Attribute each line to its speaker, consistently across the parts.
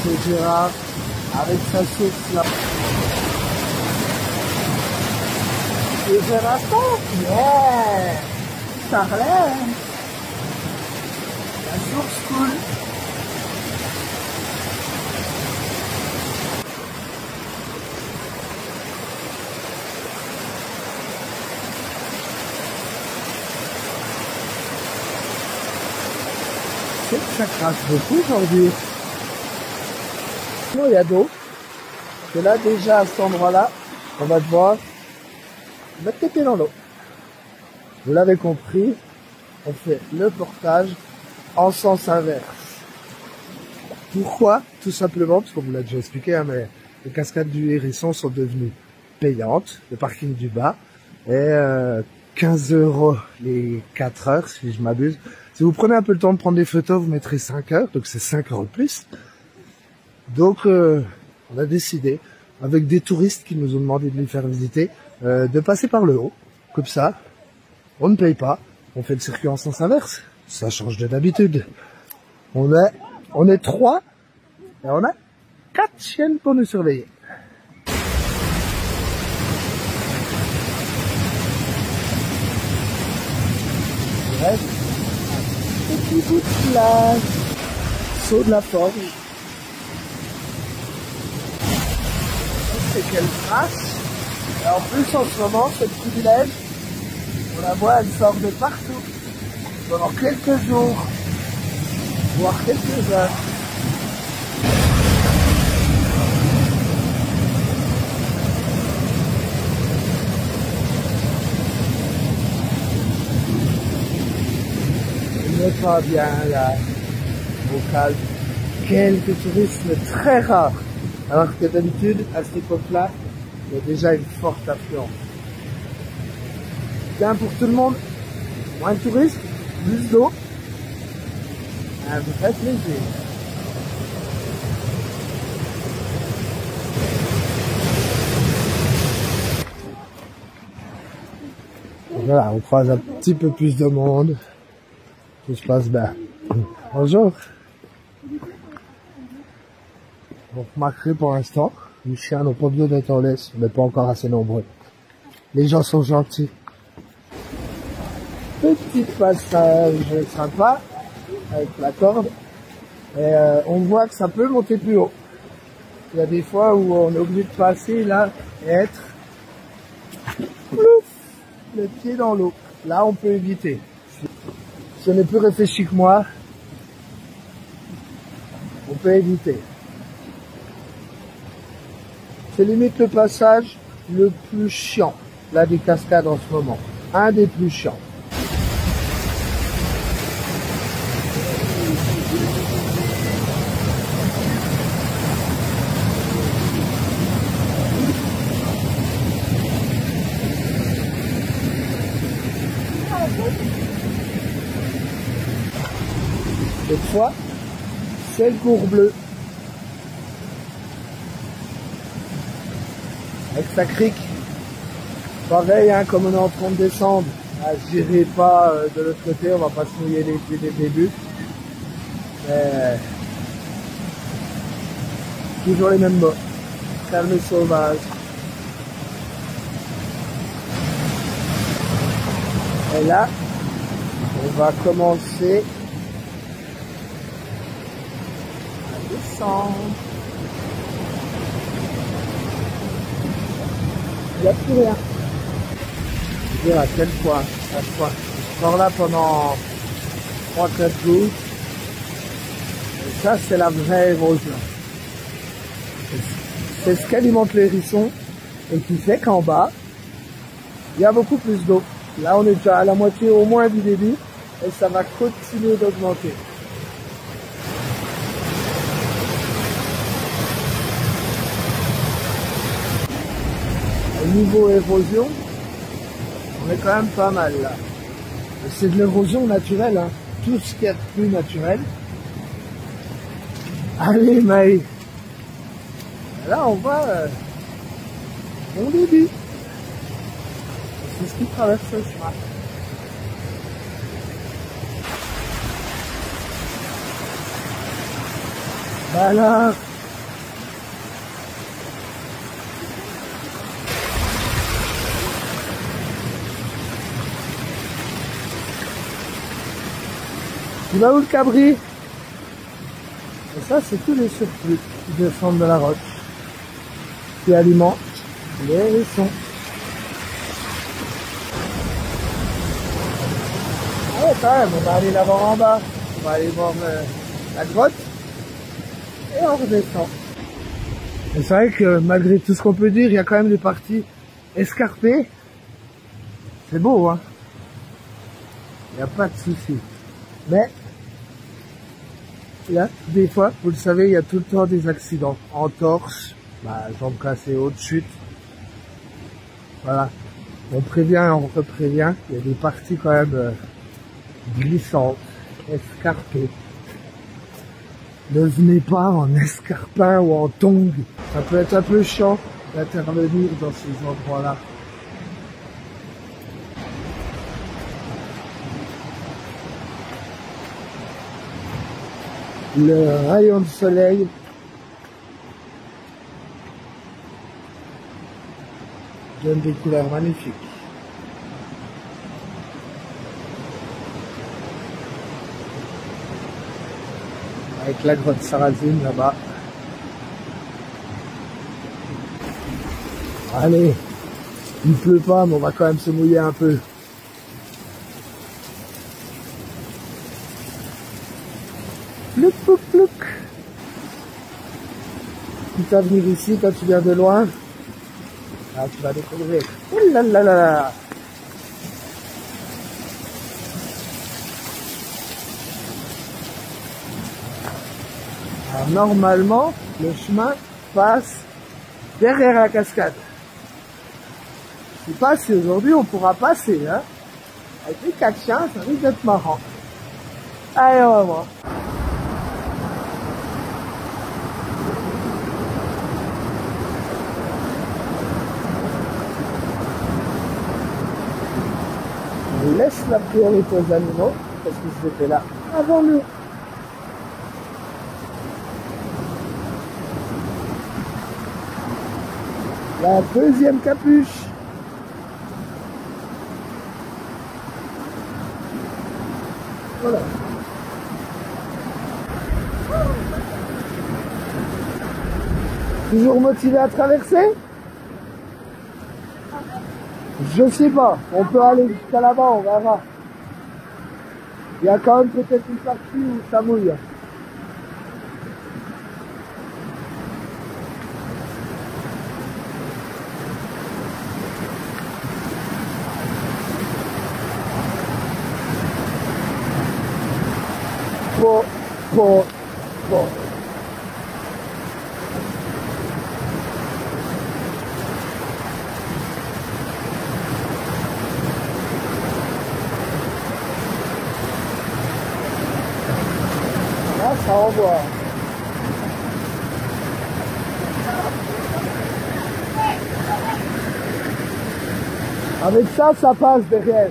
Speaker 1: ces girafes avec sa source là. Et je raconte, yeah, ça relève. La source coule. C'est que ça crache beaucoup aujourd'hui. Sinon il y a d'eau. Et là déjà à cet endroit-là, on va devoir mettre les pieds dans l'eau. Vous l'avez compris, on fait le portage en sens inverse. Pourquoi? Tout simplement, parce qu'on vous l'a déjà expliqué, hein, mais les cascades du Hérisson sont devenues payantes, le parking du bas, et 15 € les 4 heures, si je m'abuse. Si vous prenez un peu le temps de prendre des photos, vous mettrez 5 heures, donc c'est 5 € de plus. Donc, on a décidé, avec des touristes qui nous ont demandé de les faire visiter, de passer par le haut. Comme ça, on ne paye pas, on fait le circuit en sens inverse. Ça change de d'habitude. On est 3 et on a 4 chiennes pour nous surveiller. Il reste un petit bout de plage. Saut de la forge. C'est qu'elle crache. Et en plus, en ce moment, cette privilège, on la voit, elle sort de partout. Pendant quelques jours, voire quelques heures. Il n'est pas bien là, au calme. Quelques touristes, mais très rares. Alors que d'habitude, à cette époque-là, il y a déjà une forte affluence. Bien pour tout le monde, moins de touristes, plus d'eau, un vrai plaisir. Voilà, on croise un petit peu plus de monde, tout se passe bien. Bonjour. Vous remarquerez pour l'instant, les chiens n'ont pas besoin d'être en laisse, mais pas encore assez nombreux. Les gens sont gentils. Petit passage sympa, avec la corde, et on voit que ça peut monter plus haut. Il y a des fois où on est obligé de passer là et être plouf, le pied dans l'eau. Là on peut éviter. Si on est plus réfléchi que moi, on peut éviter. C'est limite le passage le plus chiant, là des cascades en ce moment. Un des plus chiants. Cette fois, c'est le cours bleu. Avec sa crique. Pareil, hein, comme on est en train de descendre, j'irai pas de l'autre côté, on va pas se mouiller les pieds dès le début. Mais toujours les mêmes mots. Calme et sauvage. Et là, on va commencer à descendre. Il n'y a plus rien. Je veux dire à quel point, je sors là pendant 3-4 jours. Et ça, c'est la vraie érosion. C'est ce qu'alimente le hérisson et qui fait qu'en bas, il y a beaucoup plus d'eau. Là, on est déjà à la moitié au moins du début et ça va continuer d'augmenter. Au niveau érosion, on est quand même pas mal là. C'est de l'érosion naturelle, hein. Tout ce qui est plus naturel. Allez, Maï. Là, on va au début. C'est ce qui traverse le chemin. Voilà, Il va où le cabri? Et ça, c'est tous les surplus qui descendent de la roche, qui alimentent les hérissons. Ah ouais, quand même, on va aller la voir en bas. On va aller voir la grotte. Et on redescend. Et c'est vrai que malgré tout ce qu'on peut dire, il y a quand même des parties escarpées. C'est beau, hein. Il n'y a pas de souci. Mais, là, des fois, vous le savez, il y a tout le temps des accidents. Entorse, jambes cassées, haute chute. Voilà. On prévient, on reprévient. Il y a des parties quand même glissantes, escarpées. Ne venez pas en escarpin ou en tongs. Ça peut être un peu chiant d'intervenir dans ces endroits-là. Le rayon de soleil donne des couleurs magnifiques. Avec la grotte Sarrazine là-bas. Allez, il pleut pas, mais on va quand même se mouiller un peu. Plouc, plouc, plouc. Quitte à venir ici quand tu viens de loin, là tu vas découvrir. Oh là là là là. Alors, normalement, le chemin passe derrière la cascade. Je sais pas si aujourd'hui on pourra passer, hein. Avec les 4 chiens, ça risque d'être marrant. Allez, on va voir. On laisse la priorité aux animaux, parce qu'ils étaient là avant nous. La deuxième capuche. Voilà. Toujours motivé à traverser? Je sais pas. On peut aller jusqu'à là-bas, on verra. Il y a quand même peut-être une partie où ça mouille. Bon. Là, ça envoie. Avec ça, ça passe derrière.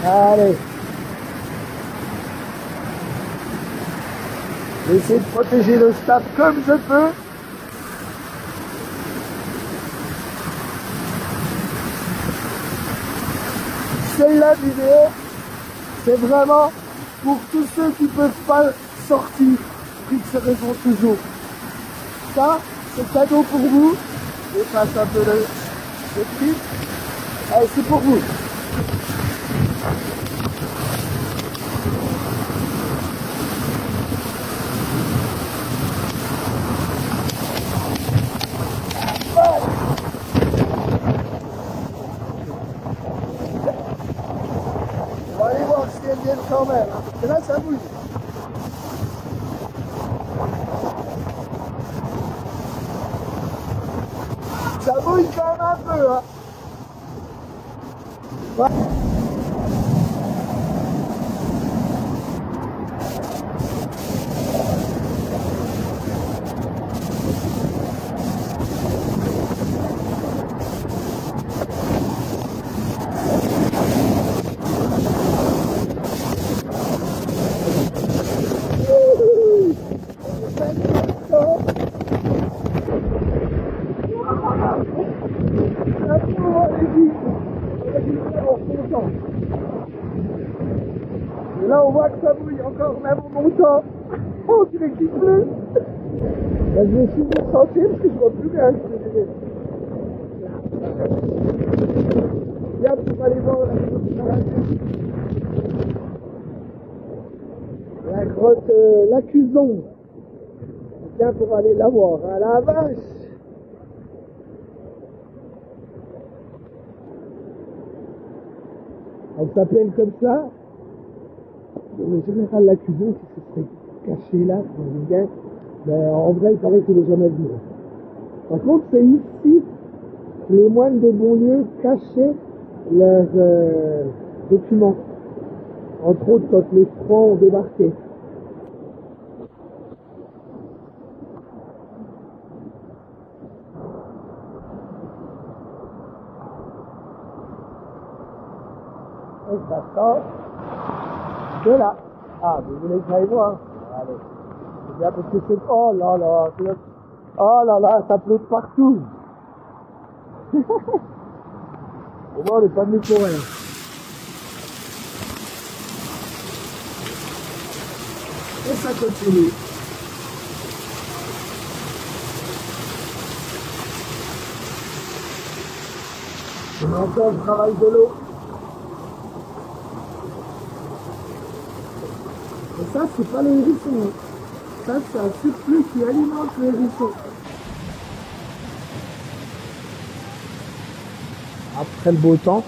Speaker 1: Allez. J'essaie de protéger le stade comme je peux. Celle-là vidéo, c'est vraiment pour tous ceux qui ne peuvent pas sortir, qui se raison toujours. Ça, c'est cadeau pour vous. Je passe un peu le clip. Allez, c'est pour vous. On va aller voir si elles viennent quand même, hein, parce que là, ça bouge. Ça bouge quand même un peu, hein. Ouais. encore même en montant. Oh, tu dirait qu'il pleut. Là, je vais suivre le sentier parce que je vois plus rien. Viens pour aller voir la grotte Lacuzon. Viens pour aller la voir. À la vache. Elle s'appelle comme ça. Le général Lacuzon qui se serait caché là pour une guerre. Mais en vrai, il paraît qu'il n'est jamais venu. Par contre, c'est ici que les moines de Bonlieu cachaient leurs documents. Entre autres, quand les Francs ont débarqué. Et ça sort de là. Ah, vous voulez que j'aille voir? Allez. C'est bien parce que c'est... Oh là là, oh là là, ça pleut partout. Et moi, on n'est pas venu pour rien. Et ça continue. On entend le travail de l'eau. Et ça, c'est pas les hérissons. Ça, c'est un surplus qui alimente les hérissons. Après le beau temps,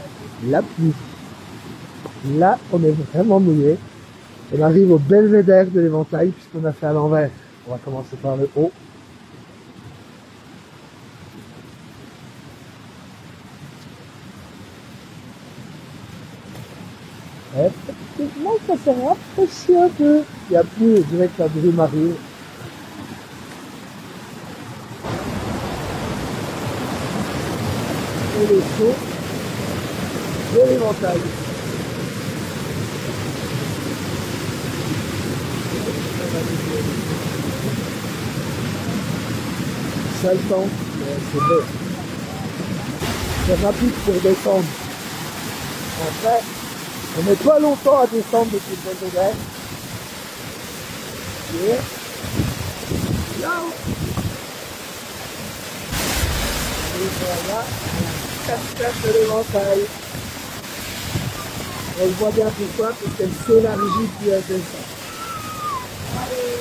Speaker 1: la pluie. Là, on est vraiment mouillé. On arrive au belvédère de l'éventail puisqu'on a fait à l'envers. On va commencer par le haut. Effectivement, ça s'est rafraîchi un peu. Il n'y a plus, je dirais que la brume arrive. Et les sauts de l'éventail. Ça le temps, c'est vrai. C'est rapide pour descendre. En fait, on met pas longtemps à descendre depuis le belvédère. Et là-haut. Et voilà, la cascade de l'éventail. On le voit bien pourquoi, parce qu'elle s'élargit plus à descendre. Allez.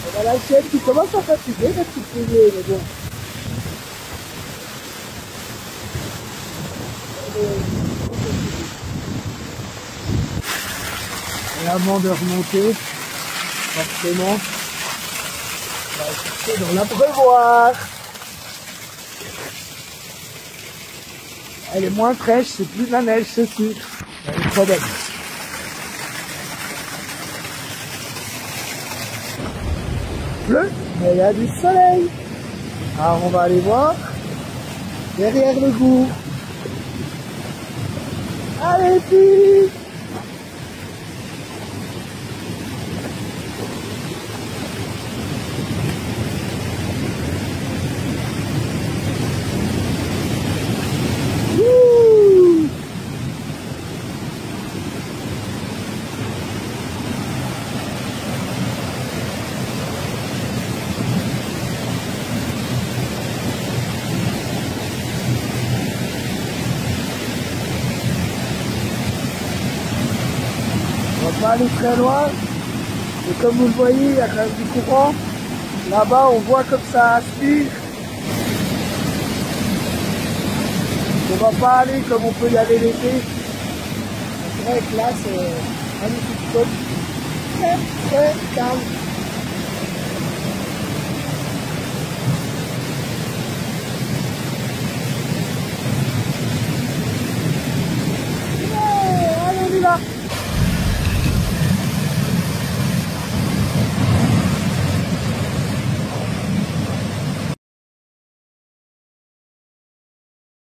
Speaker 1: On va la chaîne qui commence à fatiguer, la petite pouillée, mais bon. Et avant de remonter, forcément, on va chercher dans l'abreuvoir. Elle est moins fraîche, c'est plus de la neige, c'est sûr. Elle est trop belle. Bleu, mais il y a du soleil. Alors on va aller voir derrière le goût. Allez, filles! On va pas aller très loin, et comme vous le voyez, il y a quand même du courant. Là-bas, on voit comme ça aspire. On va pas aller comme on peut y aller l'été. C'est vrai que là, c'est magnifique. Très très calme.